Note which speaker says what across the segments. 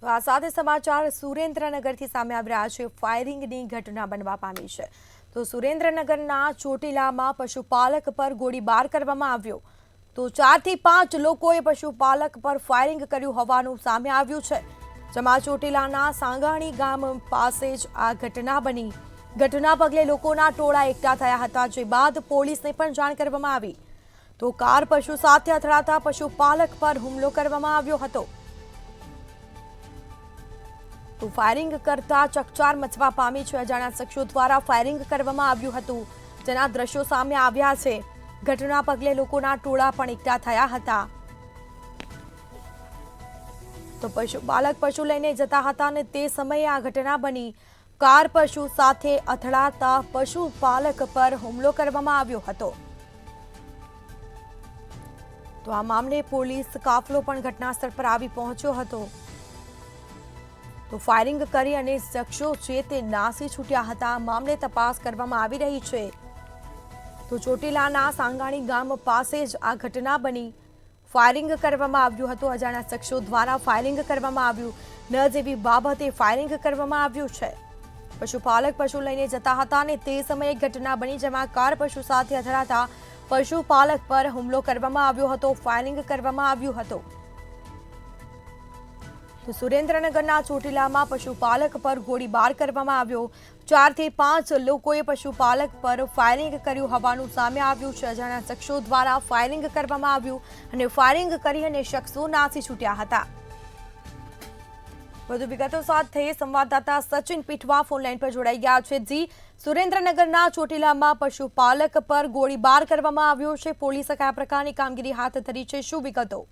Speaker 1: તો આ સાથે સમાચાર સુરેન્દ્રનગરથી સામે આવી રહ્યા છે। ફાયરિંગની ઘટના બનવા પામી છે। તો સુરેન્દ્રનગરના ચોટીલામાં પશુપાલક પર ગોળીબાર કરવામાં આવ્યો। તો 4 થી 5 લોકોએ પશુપાલક પર ફાયરિંગ કર્યું હોવાનું સામે આવ્યું છે। જેમાં ચોટીલાના સાંગાણી ગામ પાસે જ આ ઘટના બની। ઘટના પગલે લોકોના ટોળા એકઠા થયા હતા, જે બાદ પોલીસને પણ જાણ કરવામાં આવી। તો કાર પશુ સાથે અથડાતા પશુપાલક પર હુમલો કરવામાં આવ્યો હતો। તો ફાયરિંગ કરતા ચકચાર મચવા પામી છે। અજાણ્યા શખ્સો દ્વારા ફાયરિંગ કરવામાં આવ્યું હતું, જેના દ્રશ્યો સામે આવ્યા છે। ઘટના પગલે લોકોના ટોળા પણ એકઠા થયા હતા। તો પશુપાલક પશુ લઈને જતા હતા અને તે સમયે આ ઘટના બની। કાર પશુ સાથે અથડાતા પશુપાલક પર હુમલો કરવામાં આવ્યો હતો। તો આ મામલે પોલીસ કાફલો પણ ઘટનાસ્થળ પર આવી પહોંચ્યો હતો। તો ફાયરિંગ કરી અને શખ્સો છે તે નાસી છૂટ્યા હતા। મામલે તપાસ કરવામાં આવી રહી છે। તો ચોટીલાના સાંગાણી ગામ પાસે જ આ ઘટના બની। ફાયરિંગ કરવામાં આવ્યું હતું, અજાણ્યા શખ્સો દ્વારા ફાયરિંગ કરવામાં આવ્યું। ન જેવી બાબતે ફાયરિંગ કરવામાં આવ્યું છે। પશુપાલક પશુ લઈને જતા હતા અને તે સમયે ઘટના બની, જેમાં કાર પશુ સાથે અથડાતા પશુપાલક પર હુમલો કરવામાં આવ્યો હતો, ફાયરિંગ કરવામાં આવ્યું હતું। તો સુરેન્દ્રનગરના ચોટીલામાં પશુપાલક પર ગોળીબાર કરવામાં આવ્યો। 4 થી 5 લોકોએ પશુપાલક પર ફાયરિંગ કર્યું હોવાનું સામે આવ્યું છે। અજાણ્યા શખ્સો દ્વારા ફાયરિંગ કરવામાં આવ્યું અને ફાયરિંગ કરી અને શખ્સો નાસી છૂટ્યા હતા। વધુ વિગતો સાથે સંવાદદાતા સચિન પીઠવા ફોનલાઈન પર જોડાઈ ગયા છે। જી, સુરેન્દ્રનગરના ચોટીલામાં પશુપાલક પર ગોળીબાર કરવામાં આવ્યો છે। પોલીસે કયા પ્રકારની કામગીરી હાથ ધરી છે, શું વિગતો?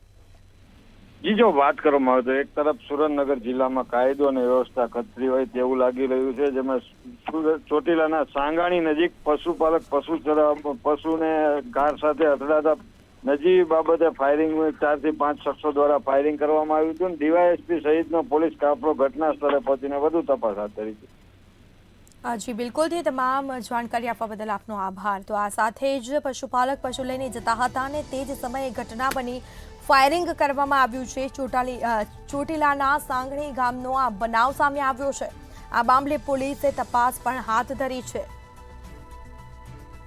Speaker 2: જી, જો વાત કરવામાં આવે તો એક તરફ સુરેન્દ્રનગર જિલ્લામાં કાયદો અને વ્યવસ્થા ખતરી હોય તેવું લાગી રહ્યું છે, જેમાં ચોટીલાના સાંગાણી નજીક પશુપાલક પશુને કાર સાથે અથડાતા નજીવી બાબતે ફાયરિંગ 4 થી 5 શખ્સો દ્વારા ફાયરિંગ કરવામાં આવ્યું હતું। ડીવાયએસપી સહિતનો પોલીસ કાફલો ઘટના સ્થળે પહોંચીને વધુ તપાસ હાથ ધરી છે।
Speaker 1: જી બિલકુલ, તે તમામ જાણકારી આપવા બદલ આપનો આભાર। તો આ સાથે જ પશુપાલક પશુ લઈને જતા હતા અને તે જ સમયે ઘટના બની, ફાયરિંગ કરવામાં આવ્યું છે। ચોટીલાના સાંગણી ગામનો આ બનાવ સામે આવ્યો છે। આ મામલે પોલીસે તપાસ પણ હાથ ધરી છે।